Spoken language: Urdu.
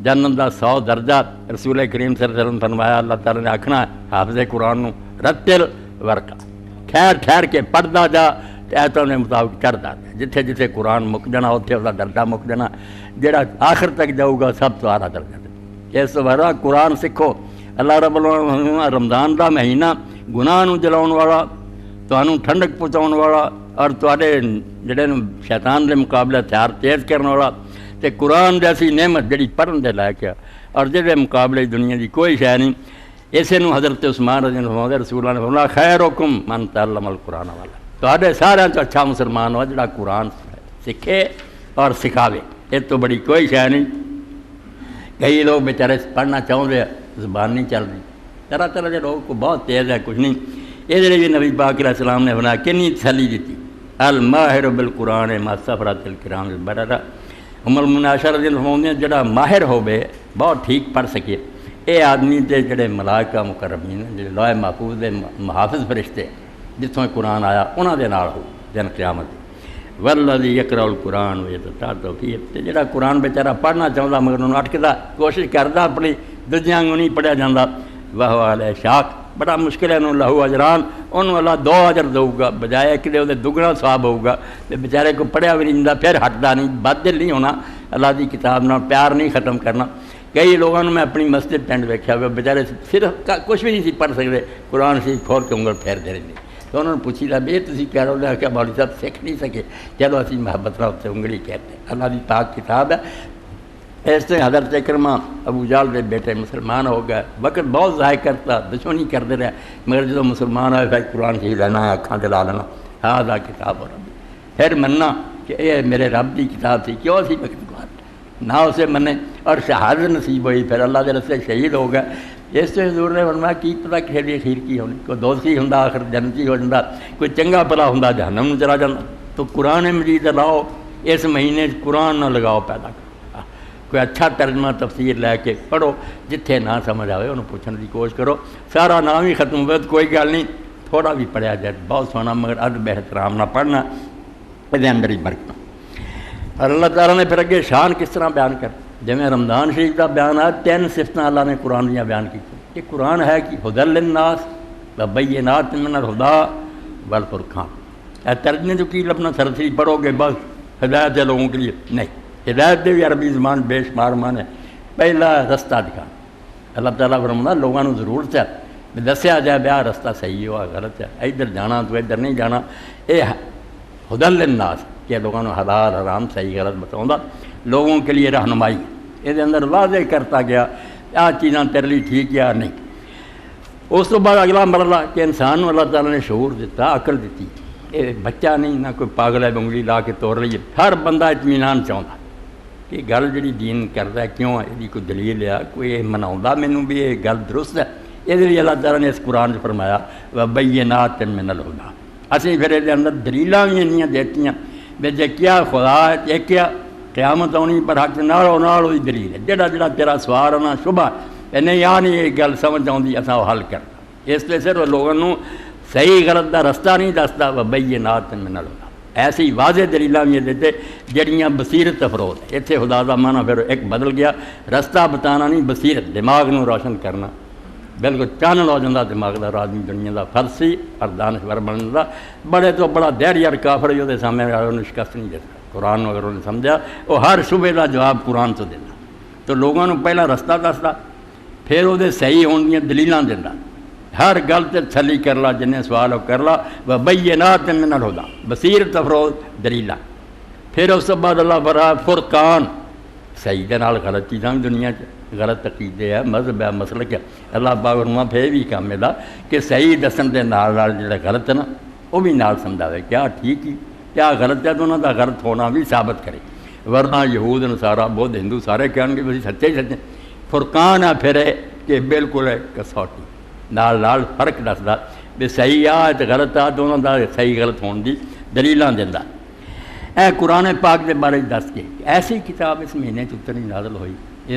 جنت دا 100 درجہ رسول کریم صلی اللہ علیہ وسلم فرمایا اللہ تعالیٰ نے آکھنا ہے حافظ قرآن نو رتل ورقہ ٹھہر ٹھہر کے پڑھتا جا ایتوں نے مطابق چڑھتا جا، جتھے جتھے قرآن مک جانا اتنے اس کا درجہ مک جانا، جڑا آخر تک جاؤ گا سب تو اعلیٰ درجہ دے۔ اس تو بعد قرآن سکھو۔ اللہ رب العالمین رمضان دا مہینہ گناہ نو جلاؤن والا، تانوں ٹھنڈک پہنچاؤن والا اور تواڈے جڑے شیطان دے مقابلے ہتھیار تیز کرنے والا، تے قرآن جیسی نعمت جڑی پڑھن دے لائق ہے اور جہدے مقابلے دنیا دی کوئی شے نہیں۔ اسے نو حضرت عثمان رضی اللہ عنہ رسول اللہ نے فرمایا خیرکم من تعلم القرآن والا، تواڈے سارے تو اچھا مسلمان ہو جڑا قرآن سکھے اور سکھاوے، اس تو بڑی کوئی شے نہیں۔ کئی لوگ بیچارے پڑھنا چاہتے ہیں، زبان نہیں چل رہی، طرح طرح کے لوگ کو بہت تیز ہے، کچھ نہیں۔ یہ لیے نبی پاک علیہ السلام نے فرمایا کنی تسلی دیتی الماہر بالقرآن ما سفرت الکرام البررہ۔ ام المؤمنین عائشہ رضی اللہ عنہ نے جڑا ماہر ہوے بہت ٹھیک پڑھ سکے، اے آدمی تے جڑے ملائکہ مکرمین جڑے لوح محفوظ دے محافظ فرشتے جتوں قرآن آیا انہاں دے نال ہو دن قیامت۔ والذی یقرأ القرآن ویتتعطف فیہ، تے جڑا قرآن بیچارہ پڑھنا چاہتا مگر انہوں اٹکدا کوشش کردا اپنی دوجیاں نہیں پڑھیا جاندا، وہو علی اشاق، بڑا مشکل ہے انہوں لہو اجران، انہوں اللہ 2 اجر دو گا بجائے کہ دے دگنا ثواب ہوگا۔ بیچارے کو پڑھیا بھی نہیں جاتا پھر ہٹدا نہیں، بد دل نہیں ہونا، اللہ دی کتاب نال پیار نہیں ختم کرنا۔ کئی لوگوں نے میں اپنی مسجد پنڈ ویکھیا ہوئے بیچارے صرف کچھ بھی نہیں سی پڑھ سکتے، قرآن شریف کھول کے انگل پھیرتے رہتے، تو انہوں نے پوچھی تھا بے تسی کہہ رہے ہو کہ مولوی صاحب سیکھ نہیں سکے، چلو اسی محبت نال اتنے انگلی کہتے ہیں، اللہ دی پاک کتاب ہے۔ اس سے حضرت عکرمہ ابو جہل دے بیٹے مسلمان ہو گئے، وقت بہت ضائع کرتا، دشمنی کرتے رہے، مگر جب مسلمان ہوئے پھر قرآن شریف لینا ہے اکھاں تے لا لینا، ہاذا کتاب ربی، پھر مننا کہ یہ میرے رب دی کتاب تھی، کیوں اسی وقت کو نہ اسے منے اور شہادت نصیب ہوئی، پھر اللہ دے رستے شہید ہو گئے۔ اس سے حضور نے فرمایا کی پتہ کہ اخیر کی ہونی، کوئی دوزخی ہوندا آخر جنتی ہو جاتا، کوئی چنگا بھلا ہوندا جہنم میں چلا جاتا۔ تو قرآن مجید لاؤ، اس مہینے قرآن نہ لگاؤ پیدا کرو، کوئی اچھا ترجمہ تفسیر لے کے پڑھو، جتھے نہ سمجھ آئے انہوں پوچھنے کی کوشش کرو، سارا نام ہی ختم ہوئے تو کوئی گل نہیں، تھوڑا بھی پڑھیا جائے بہت سونا، مگر ادب احترام نہ پڑھنا، یہ اندر ہی برکت۔ اور اللہ تعالیٰ نے پھر اگے شان کس طرح بیان کر، جب رمضان شریف کا بیان ہے 3 صفتیں اللہ نے قرآن دیا بیان کی کہ قرآن ہے کہ ہدی للناس وبینات من الہدی والفرقان۔ ترجمے جو کی اپنا سرسری پڑھو گے بس ہدایت ہے لوگوں کے لیے، نہیں، ہدایت دے بھی عربی زبان بے شمار معنی ہے، پہلا رستہ دکھا۔ اللہ تعالیٰ فرماتا لوگوں کو ضرورت ہے دسیا جائے بیا رستہ صحیح ہوا غلط ہے، ادھر جانا تو ادھر نہیں جانا، یہ ہدی للناس کہ لوگوں کو حلال حرام صحیح غلط بتاؤں، لوگوں کے لیے رہنمائی، یہ اندر واضح کرتا گیا آ چیزاں تیرے لیے ٹھیک یا نہیں۔ اس تو بعد اگلا مرحلہ کہ انسان کو اللہ تعالیٰ نے شعور دیتا، عقل دیتی، یہ بچہ نہیں نہ کوئی پاگل ہے انگلی لا کے توڑ رہی ہے، ہر بندہ اطمینان چاہتا کہ گل جڑی دین کرتا ہے کیوں ہے، یہ کوئی دلیل ہے، کوئی مناؤں مینوں بھی یہ گل درست ہے، یہ لیے اللہ تعالیٰ نے اس قرآن سے فرمایا وبینات من الہدی۔ اسی پھر یہ اندر دلیلاں بھی انیاں دیتیاں بے جے کیا خدا ہے، یہ کیا قیامت آنی پر حق نال وہی دلیل ہے، جڑا جڑا تیرا سوال ہونا شبہ نہیں آ نہیں یہ گل سمجھ آتی اصا وہ حل کرتا، اس لیے صرف لوگوں کو صحیح غلط کا رستہ نہیں دستا وبینات من الہدی، ایسی واضح دلیلاں بھی دیتے جڑیاں بصیرت افروز ہے۔ اتنے خدا کا معنی پھر ایک بدل گیا، رستہ بتانا نہیں، بصیرت دماغ نو روشن کرنا، بالکل چانل ہو جاتا دماغ کا، آدمی دنیا کا فرض سی اور دانشور بن جاتا، بڑے تو بڑا دہری اور کافر جو سامنے انہوں شکست نہیں دیتا۔ قرآن اگر انہوں نے سمجھا وہ ہر شبے کا جواب قرآن تو دینا، تو لوگوں کو پہلا رستہ دستا، پھر وہ صحیح ہونے دیا دلیلاں دینا، ہر گل تے تسلی کر لا، جن سوال وہ کر لا، وبینات من الہدی، بصیرت افروز دلیلاں۔ پھر اس کے بعد اللہ برا فرقان، صحیح دے نال غلط چیزاں دنیا غلط عقیدے ہے، مذہب ہے، مسلک ہے، اللہ پاک فرماتا پھر بھی کام ہے کہ صحیح دسن دے نال جڑا غلط ہے نا وہ بھی نال سمجھاوے کیا ٹھیک ہی کیا غلط ہے، تو انہوں کا غلط ہونا بھی ثابت کرے، ورنہ یہود نصارہ بدھ ہندو سارے کہیں گے بھی سچے ہی سچے۔ فرقان ہے پھر کہ بالکل ہے کسوٹی نال نال فرق دسدا بھی صحیح آ تو غلط آ، تو انہوں کا صحیح غلط ہونے کی دلیلاں دینا۔ اے قرآن پاک کے بارے دس کے ایسی کتاب اس مہینے اتنی نازل ہوئی